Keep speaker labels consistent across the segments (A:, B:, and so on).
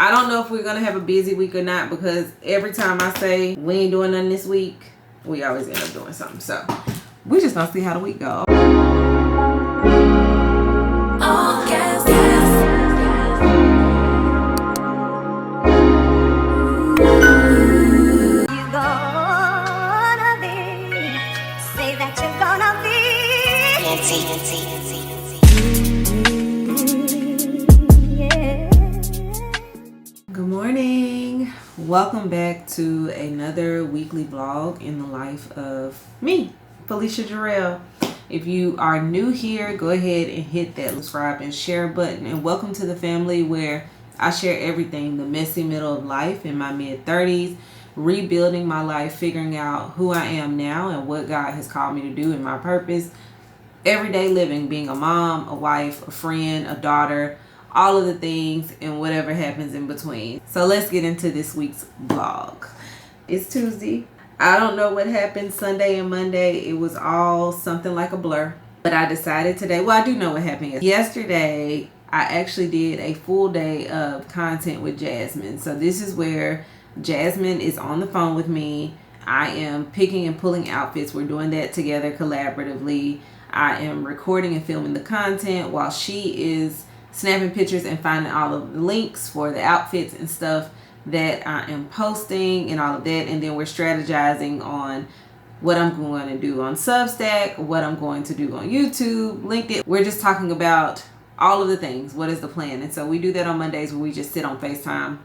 A: I don't know if we're gonna have a busy week or not, because every time I say we ain't doing nothing this week, we always end up doing something. So we just gonna see how the week goes. Good morning. Welcome back to another weekly vlog in the life of me, Felicia Jarrell. If you are new here, go ahead and hit that subscribe and share button. And welcome to the family where I share everything, the messy middle of life in my mid-30s, rebuilding my life, figuring out who I am now and what God has called me to do in my purpose. Everyday living, being a mom, a wife, a friend, a daughter, all of the things and whatever happens in between. So let's get into this week's vlog. It's Tuesday. I don't know what happened Sunday and Monday. It was all something like a blur. But I decided today, well, I do know what happened. Yesterday, I actually did a full day of content with Jasmine. So this is where Jasmine is on the phone with me. I am picking and pulling outfits. We're doing that together collaboratively. I am recording and filming the content while she is snapping pictures and finding all of the links for the outfits and stuff that I am posting and all of that. And then we're strategizing on what I'm going to do on Substack, what I'm going to do on YouTube, LinkedIn. We're just talking about all of the things. What is the plan? And so we do that on Mondays, where we just sit on FaceTime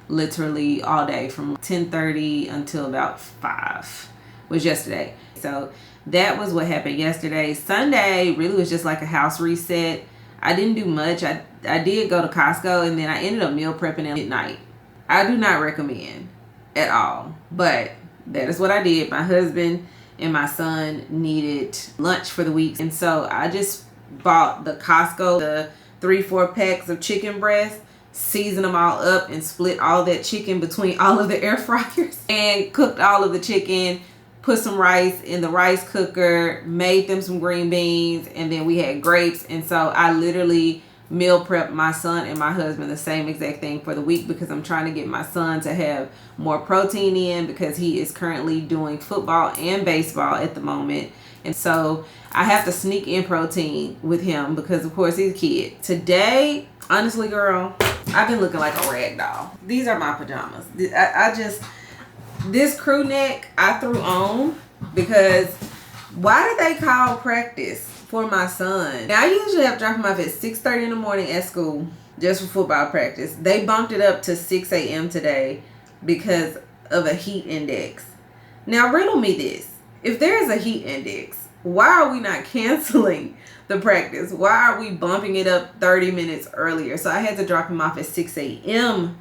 A: literally all day from 10:30 until about 5 was yesterday. So that was what happened yesterday. Sunday really was just like a house reset. I didn't do much. I did go to Costco, and then I ended up meal prepping at midnight. I do not recommend at all, but that is what I did. My husband and my son needed lunch for the week, and so I just bought the Costco, the 3-4 packs of chicken breast, seasoned them all up, and split all that chicken between all of the air fryers, and cooked all of the chicken, put some rice in the rice cooker, made them some green beans, and then we had grapes. And so I literally meal prepped my son and my husband the same exact thing for the week, because I'm trying to get my son to have more protein in, because he is currently doing football and baseball at the moment. And so I have to sneak in protein with him because, of course, he's a kid. Today, honestly, girl, I've been looking like a rag doll. These are my pajamas. This crew neck I threw on because why did they call practice for my son? Now, I usually have to drop him off at 6:30 in the morning at school just for football practice. They bumped it up to 6 a.m. today because of a heat index. Now, riddle me this. If there is a heat index, why are we not canceling the practice? Why are we bumping it up 30 minutes earlier? So I had to drop him off at 6 a.m.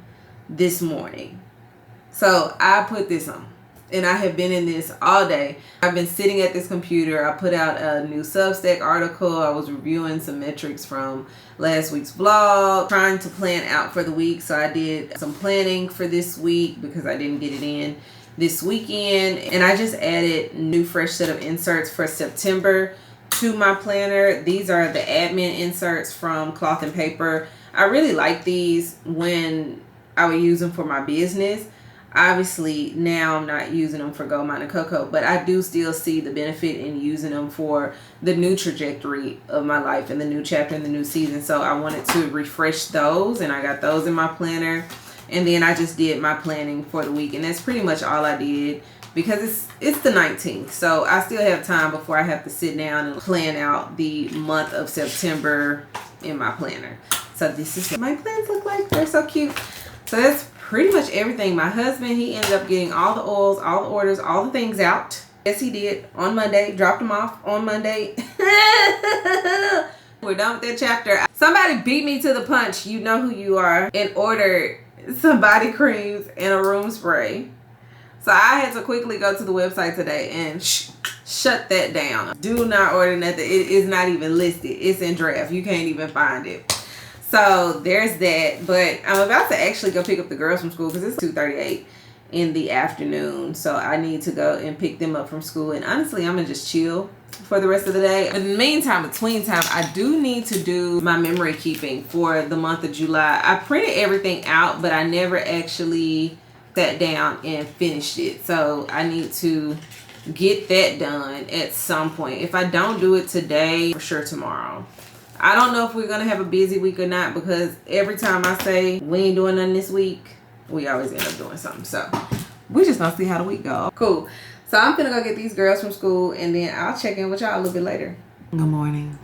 A: this morning. So I put this on, and I have been in this all day. I've been sitting at this computer. I put out a new Substack article. I was reviewing some metrics from last week's vlog, trying to plan out for the week. So I did some planning for this week because I didn't get it in this weekend. And I just added a new fresh set of inserts for September to my planner. These are the admin inserts from Cloth and Paper. I really like these when I would use them for my business. Obviously, now I'm not using them for Gold Mine and Cocoa, but I do still see the benefit in using them for the new trajectory of my life and the new chapter and the new season. So I wanted to refresh those, and I got those in my planner. And then I just did my planning for the week, and that's pretty much all I did, because it's the 19th. So I still have time before I have to sit down and plan out the month of September in my planner. So this is what my plans look like. They're so cute. So that's pretty much everything. My husband, he ended up getting all the oils, all the orders, all the things out. Yes, he did on Monday. Dropped them off on Monday. We're done with that chapter. Somebody beat me to the punch. You know who you are. And ordered some body creams and a room spray. So I had to quickly go to the website today and shut that down. Do not order nothing. It is not even listed. It's in draft. You can't even find it. So there's that. But I'm about to actually go pick up the girls from school because it's 2:38. in the afternoon. So I need to go and pick them up from school. And honestly, I'm gonna just chill for the rest of the day. But in the meantime, between time, I do need to do my memory keeping for the month of July. I printed everything out, but I never actually sat down and finished it. So I need to get that done at some point. If I don't do it today, for sure tomorrow. I don't know if we're gonna have a busy week or not, because every time I say we ain't doing nothing this week, we always end up doing something. So we just gonna see how the week go. Cool. So I'm gonna go get these girls from school, and then I'll check in with y'all a little bit later. Good morning.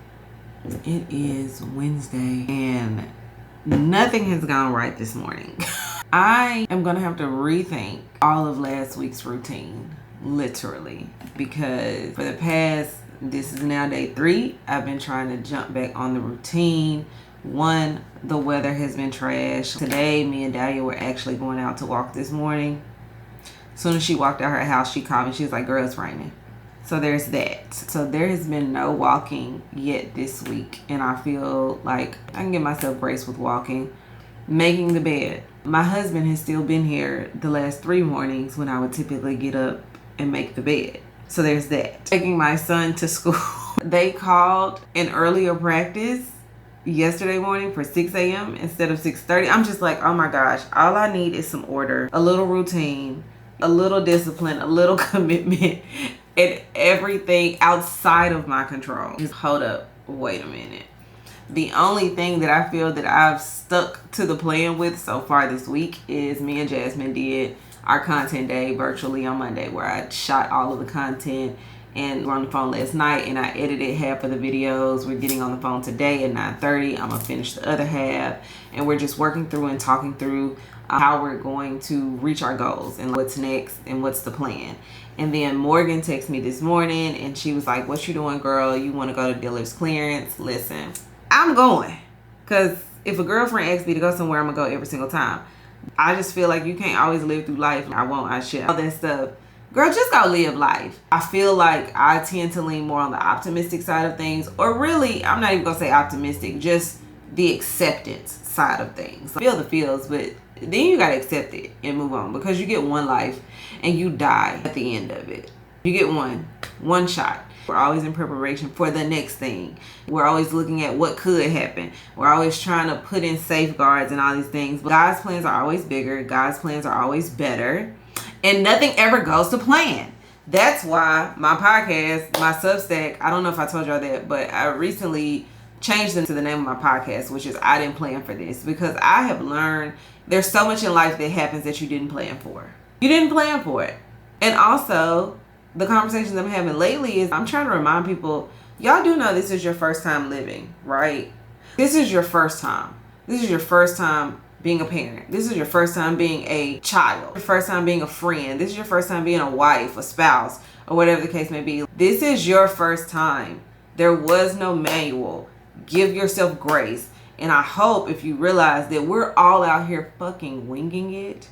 A: It is Wednesday and nothing has gone right this morning. I am gonna have to rethink all of last week's routine, literally, because for the past, this is now day 3, I've been trying to jump back on the routine. One, the weather has been trash. Today, me and Dahlia were actually going out to walk this morning. As soon as she walked out her house, she called me. She was like, girl, it's raining. So there's that. So there has been no walking yet this week. And I feel like I can give myself grace with walking. Making the bed. My husband has still been here the last 3 mornings when I would typically get up and make the bed. So there's that. Taking my son to school. They called an earlier practice yesterday morning for 6 a.m. instead of 6:30. I'm just like, oh my gosh, all I need is some order, a little routine, a little discipline, a little commitment, and everything outside of my control. Just hold up, wait a minute. The only thing that I feel that I've stuck to the plan with so far this week is me and Jasmine did our content day virtually on Monday, where I shot all of the content and we're on the phone last night and I edited half of the videos. We're getting on the phone today at 9:30. I'm gonna finish the other half, and we're just working through and talking through how we're going to reach our goals and what's next and what's the plan. And then Morgan texted me this morning and she was like, what you doing, girl? You want to go to Dillard's clearance? Listen, I'm going, because if a girlfriend asks me to go somewhere, I'm gonna go every single time. I just feel like you can't always live through life. I won't, I should, all that stuff. Girl, just go live life. I feel like I tend to lean more on the optimistic side of things, or really, I'm not even gonna say optimistic, just the acceptance side of things. Feel the feels, but then you gotta accept it and move on, because you get one life and you die at the end of it. You get one shot. We're always in preparation for the next thing. We're always looking at what could happen. We're always trying to put in safeguards and all these things. But God's plans are always bigger. God's plans are always better. And nothing ever goes to plan. That's why my podcast, my Substack, I don't know if I told y'all that, but I recently changed them to the name of my podcast, which is I Didn't Plan for This. Because I have learned there's so much in life that happens that you didn't plan for. You didn't plan for it. And also, the conversations I'm having lately is I'm trying to remind people, y'all do know this is your first time living, right? This is your first time. This is your first time being a parent. This is your first time being a child. Your first time being a friend. This is your first time being a wife, a spouse, or whatever the case may be. This is your first time. There was no manual. Give yourself grace. And I hope if you realize that we're all out here fucking winging it,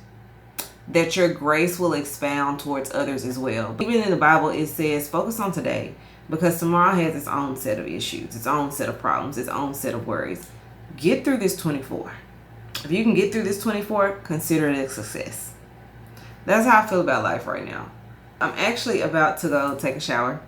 A: that your grace will expound towards others as well. Even in the Bible, it says focus on today, because tomorrow has its own set of issues, its own set of problems, its own set of worries. Get through this 24. If you can get through this 24, consider it a success. That's how I feel about life right now. I'm actually about to go take a shower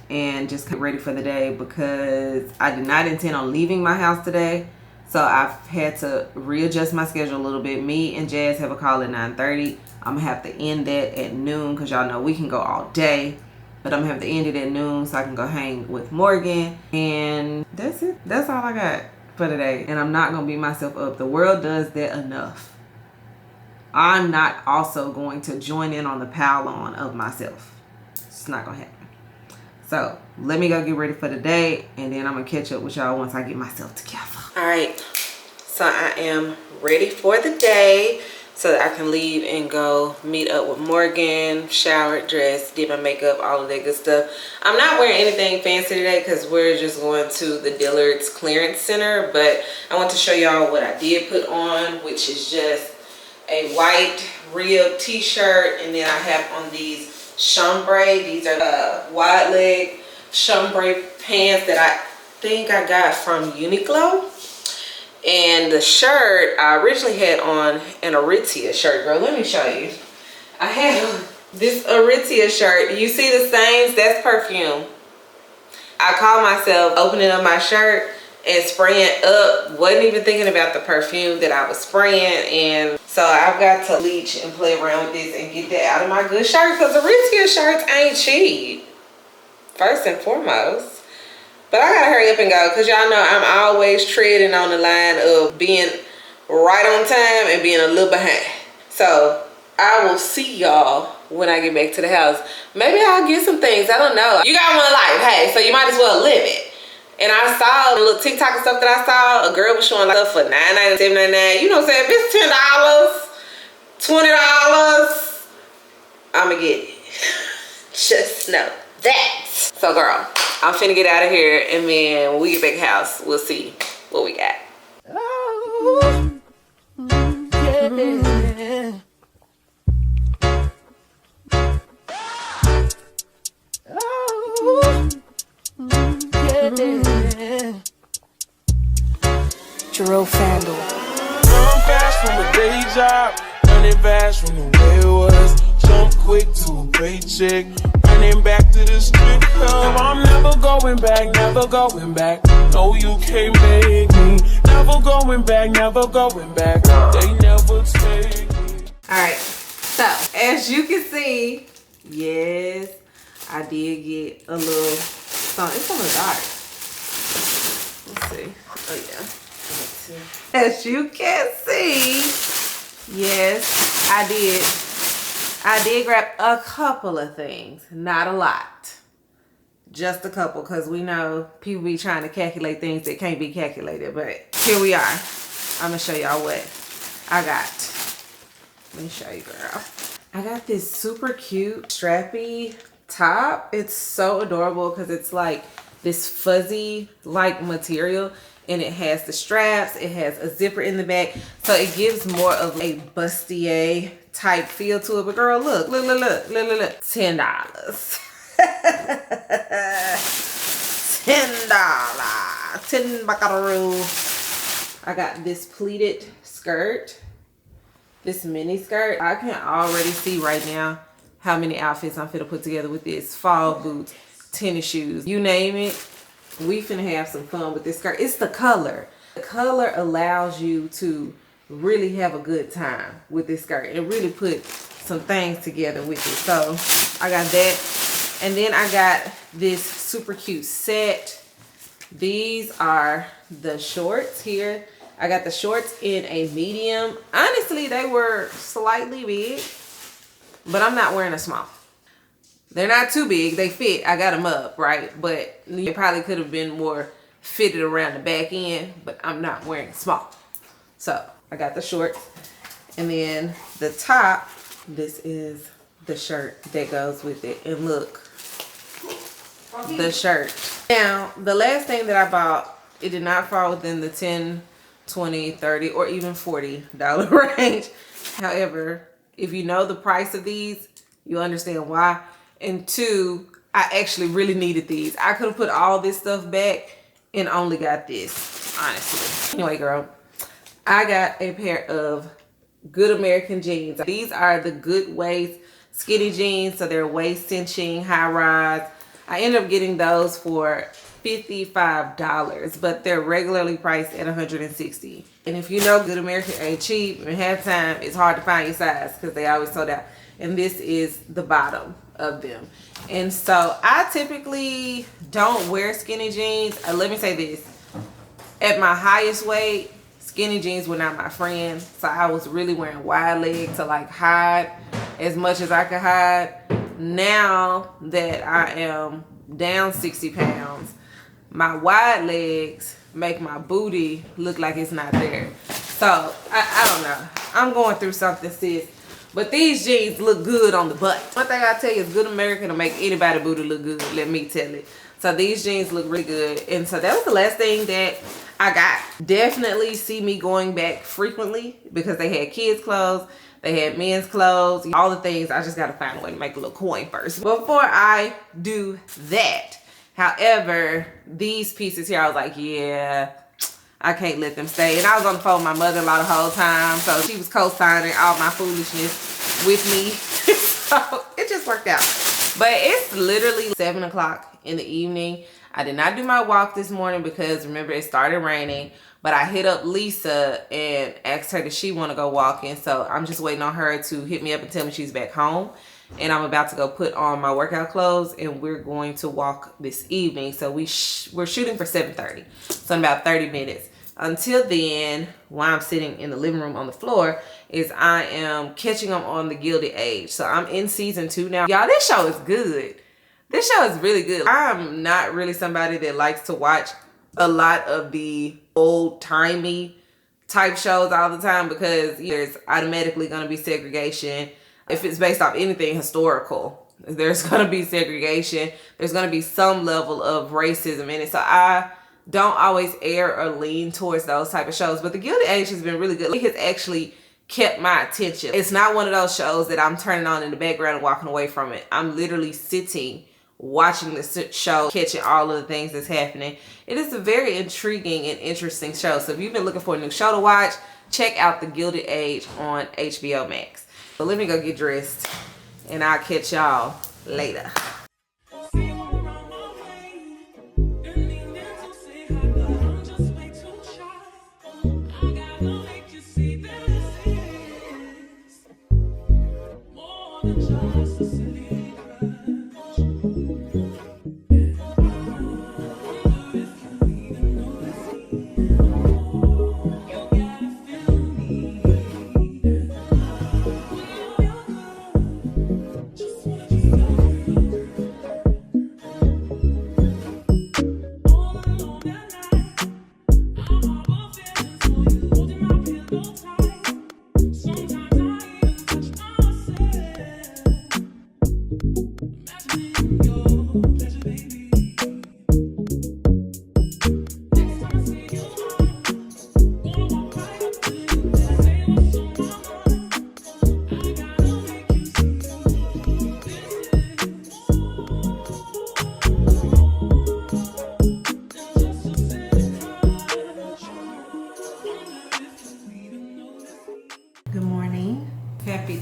A: and just get ready for the day, because I did not intend on leaving my house today. So I've had to readjust my schedule a little bit. Me and Jazz have a call at 9:30. I'm gonna have to end that at noon, because y'all know we can go all day. But I'm gonna have to end it at noon so I can go hang with Morgan. And that's it. That's all I got for today. And I'm not gonna beat myself up. The world does that enough. I'm not also going to join in on the pile on of myself. It's not gonna happen. So let me go get ready for the day, and then I'm gonna catch up with y'all once I get myself together. All right, so I am ready for the day so that I can leave and go meet up with Morgan, showered, dressed, did my makeup, all of that good stuff. I'm not wearing anything fancy today because we're just going to the Dillard's clearance center, but I want to show y'all what I did put on, which is just a white rib t-shirt, and then I have on these chambray. These are wide leg chambray pants that I think I got from Uniqlo. And the shirt I originally had on an Aritzia shirt, girl. Let me show you. I have this Ruthie shirt. You see the stains? That's perfume. I caught myself opening up my shirt and spraying up. Wasn't even thinking about the perfume that I was spraying. And so I've got to bleach and play around with this and get that out of my good shirt, because the Ruthie shirts ain't cheap, first and foremost. But I gotta hurry up and go, because y'all know I'm always treading on the line of being right on time and being a little behind. So I will see y'all when I get back to the house. Maybe I'll get some things, I don't know. You got one life, hey, so you might as well live it. And I saw the little TikTok and stuff that I saw. A girl was showing like stuff for $9.99, $7.99. You know what I'm saying? If it's $10, $20, I'ma get it. Just know that. So girl, I'm finna get out of here, and then when we get back to the house, we'll see what we got. Oh, yeah.
B: Jarrell Fandle.
C: Run fast from a day job, running fast from the way it was. Jump quick to a paycheck, running back to the strip club. I'm never going back, never going back. No, you can't make me. Never going back, never going back. They never take me.
A: Alright, so as you can see, yes, I did get a little something. It's a little dark. Let's see. Oh yeah. As you can see, yes, I did grab a couple of things, not a lot, just a couple, because we know people be trying to calculate things that can't be calculated. But here we are. I'm gonna show y'all what I got. Let me show you, girl. I got this super cute strappy top. It's so adorable because it's like this fuzzy like material, and it has the straps, it has a zipper in the back, so it gives more of a bustier type feel to it. But girl, look $10. $10. $10 buckaroo. I got this pleated skirt, this mini skirt. I can already see right now how many outfits I'm finna put together with this. Fall boots, tennis shoes, you name it. We finna have some fun with this skirt. It's the color. The color allows you to really have a good time with this skirt and really put some things together with it. So I got that. And then I got this super cute set. These are the shorts here. I got the shorts in a medium. Honestly, they were slightly big, but I'm not wearing a small. They're not too big. They fit. I got them up, right? But they probably could have been more fitted around the back end, but I'm not wearing small. So I got the shorts. And then the top, this is the shirt that goes with it. And look, the shirt. Now, the last thing that I bought, it did not fall within the $10, $20, $30, or even $40 range. However, if you know the price of these, you understand why. And two, I actually really needed these. I could have put all this stuff back and only got this, honestly. Anyway, girl, I got a pair of Good American jeans. These are the Good Waist skinny jeans, so they're waist cinching, high rise. I ended up getting those for $55, but they're regularly priced at $160. And if you know Good American ain't cheap, and half time it's hard to find your size because they always sold out. And this is the bottom of them. And so I typically don't wear skinny jeans. Let me say this. At my highest weight, skinny jeans were not my friend. So I was really wearing wide leg to like hide as much as I could hide. Now that I am down 60 pounds, my wide legs make my booty look like it's not there. So I don't know. I'm going through something, sis. But these jeans look good on the butt. One thing I tell you is Good American will make anybody booty look good, let me tell it. So these jeans look really good. And so that was the last thing that I got. Definitely see me going back frequently because they had kids' clothes, they had men's clothes, all the things. I just gotta find a way to make a little coin first before I do that. However, these pieces here, I was like, yeah, I can't let them stay. And I was on the phone with my mother-in-law the whole time, so she was co-signing all my foolishness with me. So it just worked out. But it's literally 7 o'clock in the evening. I did not do my walk this morning because remember it started raining. But I hit up Lisa and asked her, does she want to go walking? So I'm just waiting on her to hit me up and tell me she's back home. And I'm about to go put on my workout clothes and we're going to walk this evening. So we're shooting for 7:30. So in about 30 minutes. Until then, while I'm sitting in the living room on the floor, is I am catching up on the Gilded Age. So I'm in season 2 now. Y'all, this show is good. This show is really good. I'm not really somebody that likes to watch a lot of the old-timey type shows all the time because there's automatically going to be segregation. If it's based off anything historical, there's going to be segregation. There's going to be some level of racism in it. So I don't always err or lean towards those type of shows. But the Gilded Age has been really good. It has actually kept my attention. It's not one of those shows that I'm turning on in the background and walking away from it. I'm literally sitting watching the show, catching all of the things that's happening. It is a very intriguing and interesting show. So if you've been looking for a new show to watch, check out the Gilded Age on HBO Max. But let me go get dressed and I'll catch y'all later.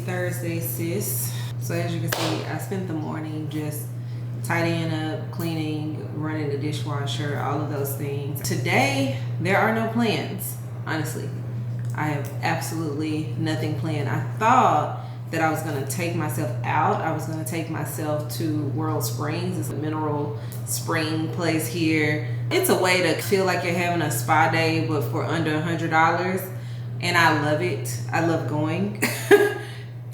A: Thursday, sis. So as you can see, I spent the morning just tidying up, cleaning, running the dishwasher, all of those things. Today, there are no plans, honestly. I have absolutely nothing planned. I thought that I was gonna take myself out. I was gonna take myself to World Springs. It's a mineral spring place here. It's a way to feel like you're having a spa day, but for under $100. And I love it. I love going.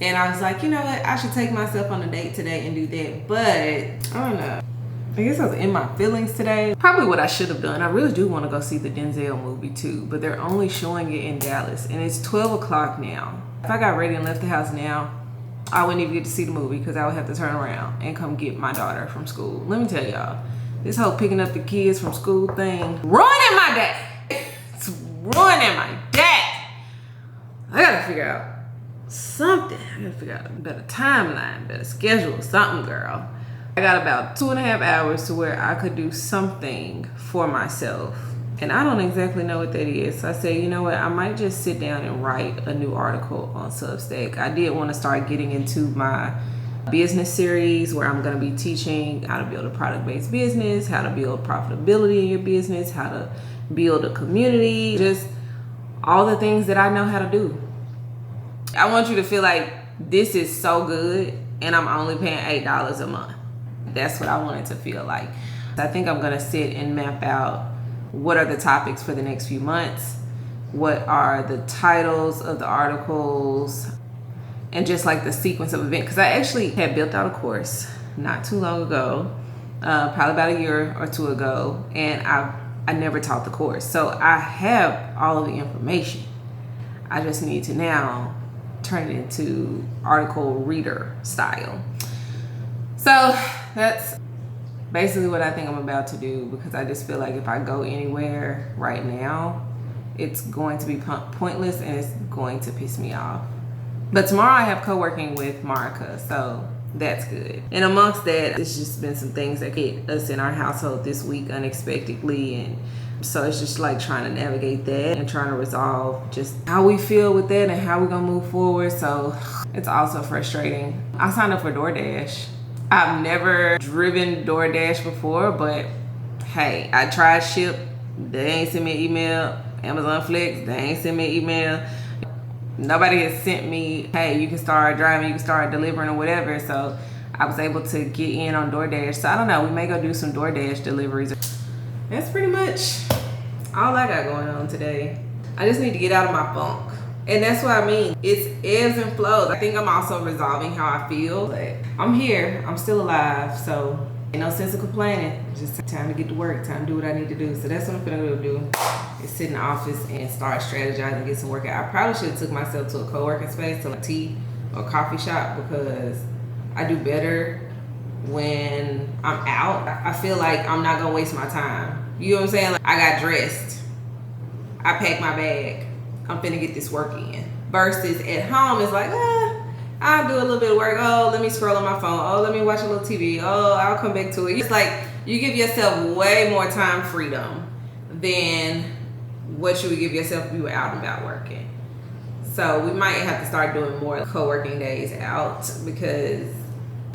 A: And I was like, you know what? I should take myself on a date today and do that. But I don't know. I guess I was in my feelings today. Probably what I should have done. I really do want to go see the Denzel movie too, but they're only showing it in Dallas and it's 12 o'clock now. If I got ready and left the house now, I wouldn't even get to see the movie because I would have to turn around and come get my daughter from school. Let me tell y'all, this whole picking up the kids from school thing, ruining my day. It's ruining my day. I gotta figure out something. I gotta figure out a better timeline, better schedule, something, girl. I got about 2.5 hours to where I could do something for myself. And I don't exactly know what that is. So I said, you know what? I might just sit down and write a new article on Substack. I did want to start getting into my business series where I'm going to be teaching how to build a product-based business, how to build profitability in your business, how to build a community, just all the things that I know how to do. I want you to feel like this is so good and I'm only paying $8 a month. That's what I want it to feel like. I think I'm gonna sit and map out what are the topics for the next few months, what are the titles of the articles, and just like the sequence of events. Because I actually had built out a course not too long ago, probably about a year or two ago, and I never taught the course. So I have all of the information. I just need to now turn it into article reader style. So that's basically what I think I'm about to do, because I just feel like if I go anywhere right now, it's going to be pointless and it's going to piss me off. But tomorrow I have co-working with Marika, so that's good. And amongst that, it's just been some things that hit us in our household this week unexpectedly, and So it's just like trying to navigate that and trying to resolve just how we feel with that and how we're gonna move forward. So it's also frustrating. I signed up for DoorDash. I've never driven DoorDash before, but hey, I tried Ship. They ain't sent me an email. Amazon Flex, they ain't sent me an email. Nobody has sent me, hey, you can start driving, you can start delivering or whatever. So I was able to get in on DoorDash. So I don't know, we may go do some DoorDash deliveries. That's pretty much all I got going on today. I just need to get out of my funk. And that's what I mean. It's ebbs and flows. I think I'm also resolving how I feel. But I'm here. I'm still alive. So ain't no sense of complaining. Just time to get to work. Time to do what I need to do. So that's what I'm gonna do. Is sit in the office and start strategizing, get some work out. I probably should have took myself to a co-working space, to a tea or coffee shop, because I do better when I'm out. I feel like I'm not gonna waste my time. You know what I'm saying? Like, I got dressed, I packed my bag, I'm finna get this work in. Versus at home, it's like, I'll do a little bit of work. Oh, let me scroll on my phone. Oh, let me watch a little TV. Oh, I'll come back to it. It's like you give yourself way more time freedom than what you would give yourself if you were out and about working. So we might have to start doing more co-working days out, because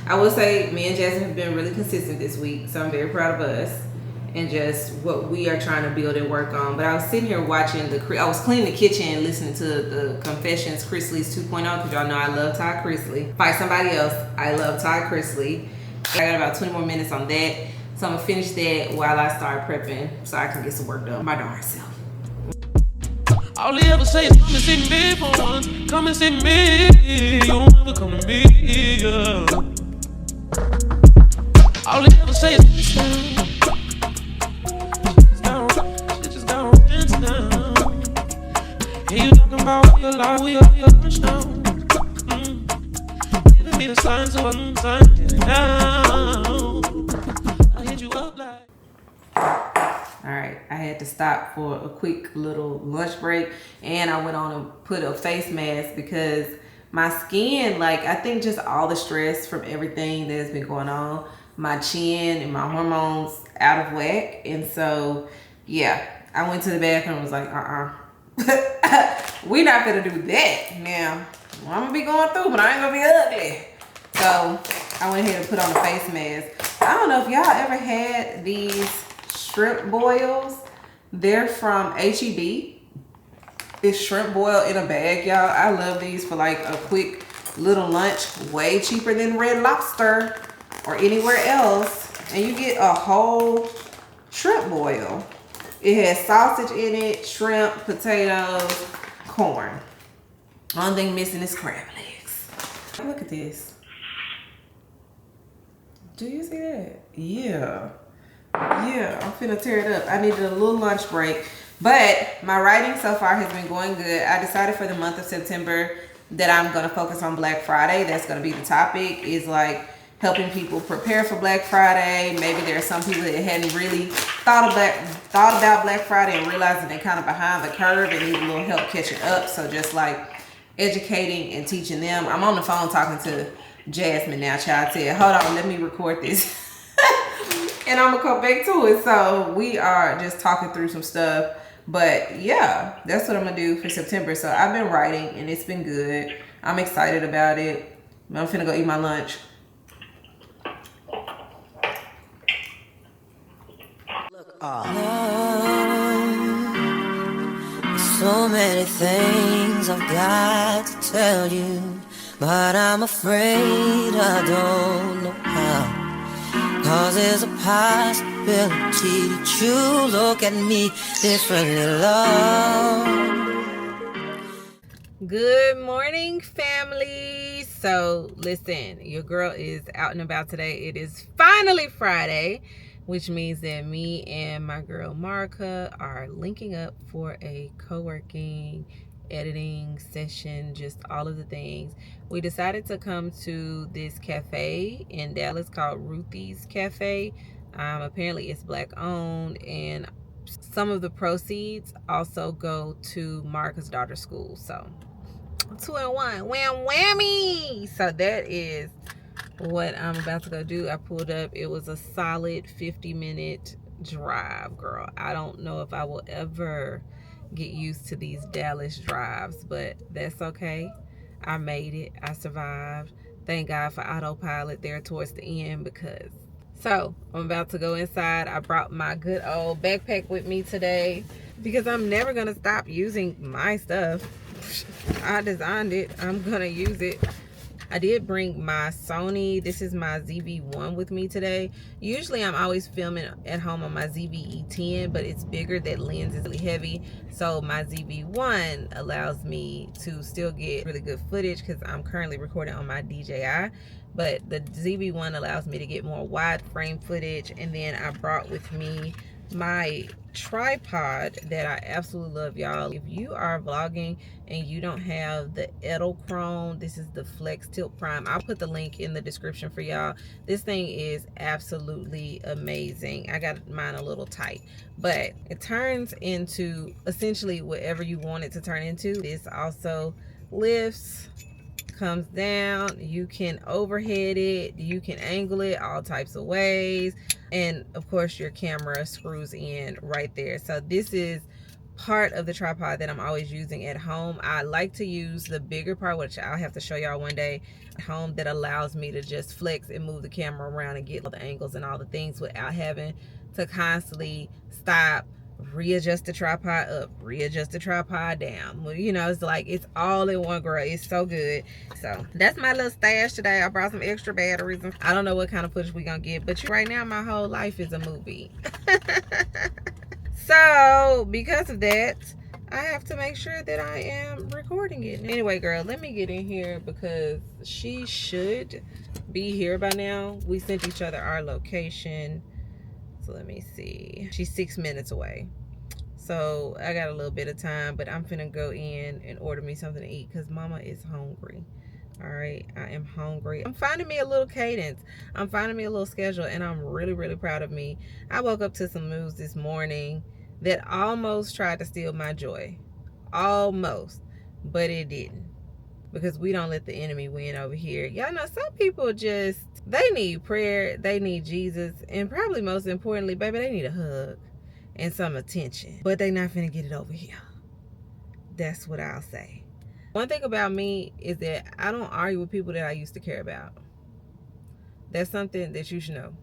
A: I will say me and Jasmine have been really consistent this week. So I'm very proud of us and just what we are trying to build and work on. But I was sitting here watching I was cleaning the kitchen, listening to the Confessions Chrisley's 2.0, because y'all know I love Todd Chrisley. Fight Somebody Else, I love Todd Chrisley. I got about 20 more minutes on that. So I'm gonna finish that while I start prepping so I can get some work done my darn self.
C: All they ever say is come and see me for once. Come and see me. You don't ever come to me. Yeah. All they ever say is just down now. Hey, you talking about your life, we are your lunch now. Giving me the signs of a sign now. I hit you up like.
A: All right, I had to stop for a quick little lunch break, and I went on and put a face mask because my skin, like, I think just all the stress from everything that's been going on, my chin and my hormones out of whack. And so, yeah, I went to the bathroom and was like, we not gonna do that now. Well, I'm gonna be going through, but I ain't gonna be ugly. So I went ahead and put on a face mask. I don't know if y'all ever had these shrimp boils. They're from HEB. It's shrimp boil in a bag, y'all. I love these for like a quick little lunch. Way cheaper than Red Lobster or anywhere else. And you get a whole shrimp boil. It has sausage in it, shrimp, potatoes, corn. Only thing missing is crab legs. Look at this. Do you see that? Yeah. Yeah, I'm finna tear it up. I needed a little lunch break. But my writing so far has been going good. I decided for the month of September that I'm going to focus on Black Friday. That's going to be the topic, is like helping people prepare for Black Friday. Maybe there are some people that hadn't really thought about Black Friday and realizing they're kind of behind the curve and need a little help catching up. So just like educating and teaching them. I'm on the phone talking to Jasmine now, child. Said, hold on, let me record this. And I'm going to come back to it. So we are just talking through some stuff. But yeah, that's what I'm going to do for September. So I've been writing and it's been good. I'm excited about it. I'm finna go eat my lunch.
D: So many things I've got to tell you, but I'm afraid I don't know how. 'Cause there's a possibility that you look at me differently, love.
A: Good morning, family. So listen, your girl is out and about today. It is finally Friday, which means that me and my girl Marka are linking up for a co-working editing session, just all of the things. We decided to come to this cafe in Dallas called Ruthie's Cafe. Apparently it's Black owned, and some of the proceeds also go to Marka's daughter's school. So 2 in 1, wham whammy. So that is what I'm about to go do. I pulled up. It was a solid 50-minute drive, girl. I don't know if I will ever get used to these Dallas drives, but that's okay. I made it. I survived. Thank God for autopilot there towards the end because... So, I'm about to go inside. I brought my good old backpack with me today because I'm never going to stop using my stuff. I designed it. I'm going to use it. I did bring my Sony. This is my ZV-1 with me today. Usually I'm always filming at home on my ZV-E10, but it's bigger. That lens is really heavy. So my ZV-1 allows me to still get really good footage because I'm currently recording on my DJI. But the ZV-1 allows me to get more wide frame footage. And then I brought with me my tripod that I absolutely love, y'all. If you are vlogging and you don't have the Edelchrome, this is the Flex Tilt Prime. I'll put the link in the description for y'all. This thing is absolutely amazing. I got mine a little tight, but it turns into essentially whatever you want it to turn into. This also lifts, comes down, you can overhead it, you can angle it all types of ways, and of course your camera screws in right there. So this is part of the tripod that I'm always using at home. I like to use the bigger part, which I'll have to show y'all one day at home, that allows me to just flex and move the camera around and get all the angles and all the things without having to constantly stop, readjust the tripod up, readjust the tripod down. Well, you know, it's like it's all in one, girl. It's so good. So that's my little stash today. I brought some extra batteries. I don't know what kind of footage we gonna get, but right now my whole life is a movie. So because of that, I have to make sure that I am recording it. Anyway, girl, let me get in here because she should be here by now. We sent each other our location. So let me see. She's 6 minutes away. So I got a little bit of time, but I'm finna go in and order me something to eat because mama is hungry. All right, I am hungry. I'm finding me a little cadence. I'm finding me a little schedule, and I'm really, really proud of me. I woke up to some news this morning that almost tried to steal my joy. Almost, but it didn't. Because we don't let the enemy win over here. Y'all know some people just, they need prayer, they need Jesus, and probably most importantly, baby, they need a hug and some attention. But they not finna get it over here. That's what I'll say. One thing about me is that I don't argue with people that I used to care about. That's something that you should know.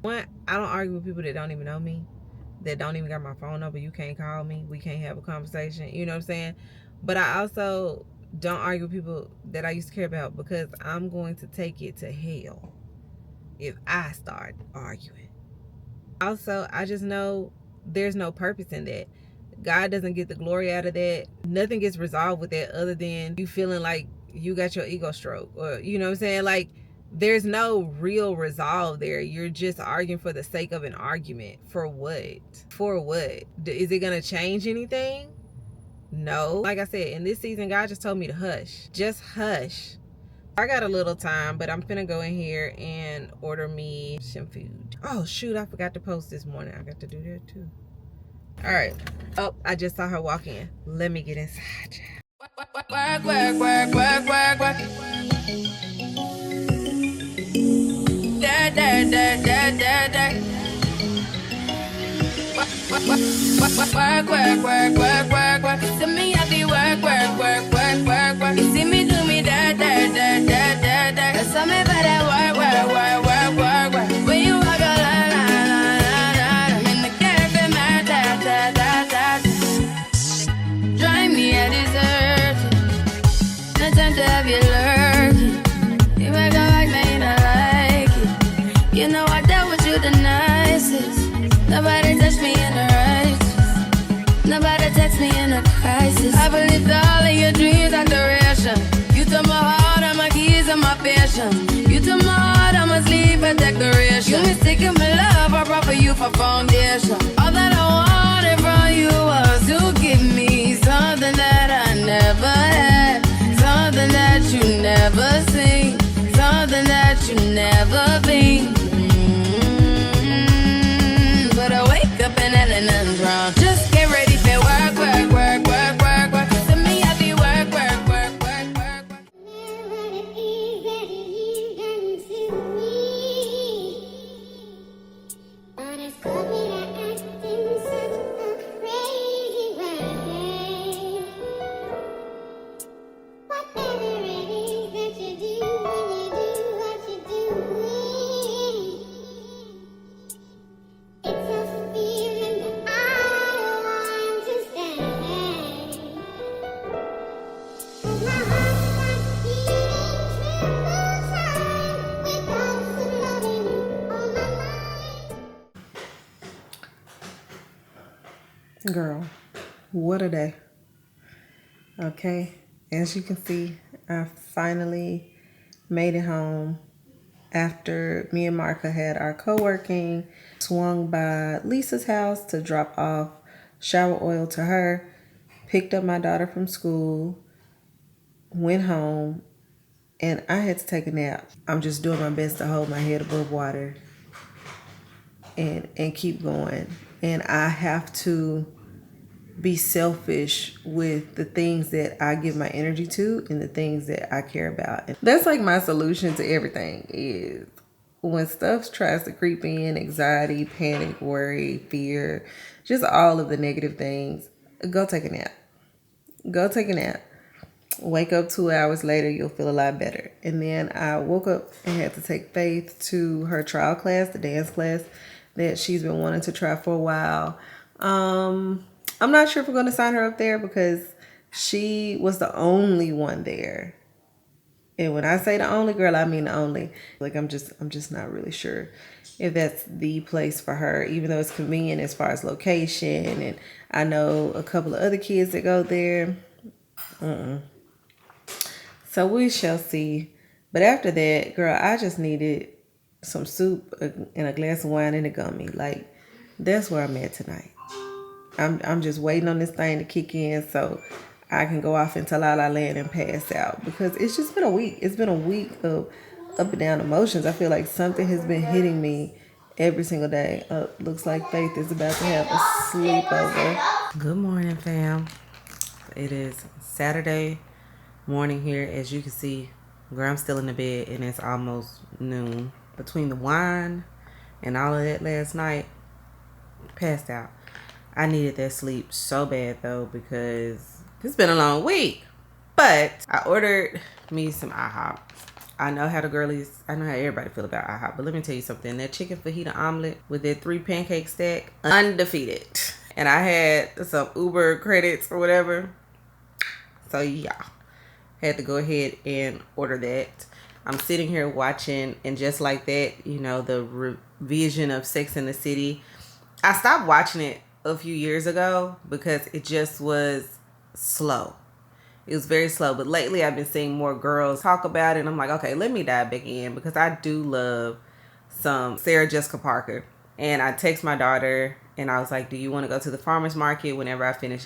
A: One, I don't argue with people that don't even know me, that don't even got my phone number. You can't call me. We can't have a conversation. You know what I'm saying? But I also don't argue with people that I used to care about because I'm going to take it to hell if I start arguing. Also, I just know there's no purpose in that. God doesn't get the glory out of that. Nothing gets resolved with that other than you feeling like you got your ego stroke, or you know what I'm saying? Like, there's no real resolve there. You're just arguing for the sake of an argument. For what? For what? Is it gonna change anything? No. Like I said, in this season, God just told me to hush. Just hush. I got a little time, but I'm finna go in here and order me some food. Oh, shoot, I forgot to post this morning. I got to do that too. All right. Oh, I just saw her walk in. Let me get inside.
C: Work, work, work, work, work, work. Da, da, da, da, da, da. Work, work, work, work, work, work. To me, I do work, work, work, work, work, work. You see me do me da, da, da, da, da, da. Cause tell me about that work, work, work, work, work, work. When you walk a line, line, line, line, line. I'm in the cafe, man, da, da, da, da. Drive me a dessert. No time to have you lurking. You make a like, man, you don't like it. You know I dealt with you the nicest. Nobody touched me in the righteous. Nobody text me in a crisis. I believed all of your dreams are duration. You took my heart, all my keys, and my passion. You took my heart, I must leave a declaration. You mistaken my love, I brought for you for foundation. All that I wanted from you was to give me something that I never had, something that you never seen, something that you never been. But I wake up and nothing's wrong. Just get ready for work, work, work, work, work, work. To me, I be work, work, work, work, work, work.
E: But it's
A: Girl, what a day. Okay, as you can see, I finally made it home after me and Marka had our co-working, swung by Lisa's house to drop off shower oil to her, picked up my daughter from school, went home, and I had to take a nap. I'm just doing my best to hold my head above water and keep going. And I have to be selfish with the things that I give my energy to and the things that I care about. And that's like my solution to everything is when stuff tries to creep in, anxiety, panic, worry, fear, just all of the negative things, go take a nap. Go take a nap. Wake up 2 hours later, you'll feel a lot better. And then I woke up and had to take Faith to her trial class, the dance class that she's been wanting to try for a while. I'm not sure if we're going to sign her up there because she was the only one there. And when I say the only, girl, I mean the only. Like, I'm just not really sure if that's the place for her, even though it's convenient as far as location. And I know a couple of other kids that go there. So we shall see. But after that, girl, I just needed some soup and a glass of wine and a gummy. Like, that's where I'm at tonight. I'm just waiting on this thing to kick in so I can go off into La La Land and pass out, because it's just been a week. It's been a week of up and down emotions. I feel like something has been hitting me every single day. Looks like Faith is about to have a sleepover. Good morning, fam. It is Saturday morning here. As you can see, girl, I'm still in the bed and it's almost noon. Between the wine and all of that last night, passed out. I needed that sleep so bad though, because it's been a long week. But I ordered me some IHOP. I know how everybody feel about IHOP, but let me tell you something. That chicken fajita omelet with that 3 pancake stack, undefeated. And I had some Uber credits or whatever. So yeah, had to go ahead and order that. I'm sitting here watching, and just like that, you know, the revision of Sex and the City. I stopped watching it a few years ago because it just was slow. It was very slow. But lately I've been seeing more girls talk about it, and I'm like, okay, let me dive back in, because I do love some Sarah Jessica Parker. And I text my daughter and I was like, do you want to go to the farmer's market whenever I finish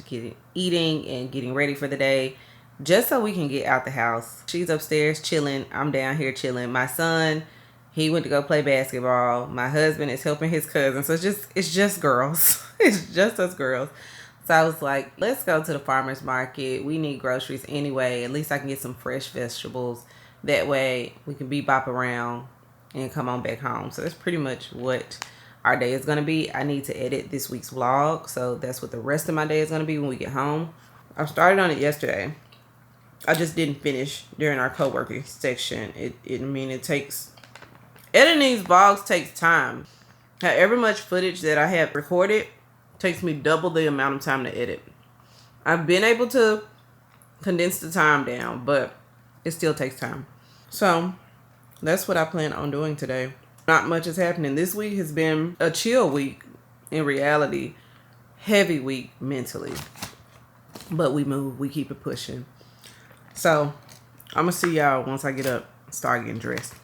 A: eating and getting ready for the day, just so we can get out the house? She's upstairs chilling. I'm down here chilling. My son, he went to go play basketball. My husband is helping his cousin. So it's just girls. It's just us girls. So I was like, let's go to the farmer's market. We need groceries anyway. At least I can get some fresh vegetables. That way we can bebop around and come on back home. So that's pretty much what our day is going to be. I need to edit this week's vlog. So that's what the rest of my day is going to be when we get home. I started on it yesterday. I just didn't finish during our co-working section. It takes... Editing these vlogs takes time. However much footage that I have recorded takes me double the amount of time to edit. I've been able to condense the time down, but it still takes time. So that's what I plan on doing today. Not much is happening. This week has been a chill week in reality. Heavy week mentally. But we move. We keep it pushing. So I'm going to see y'all once I get up and start getting dressed.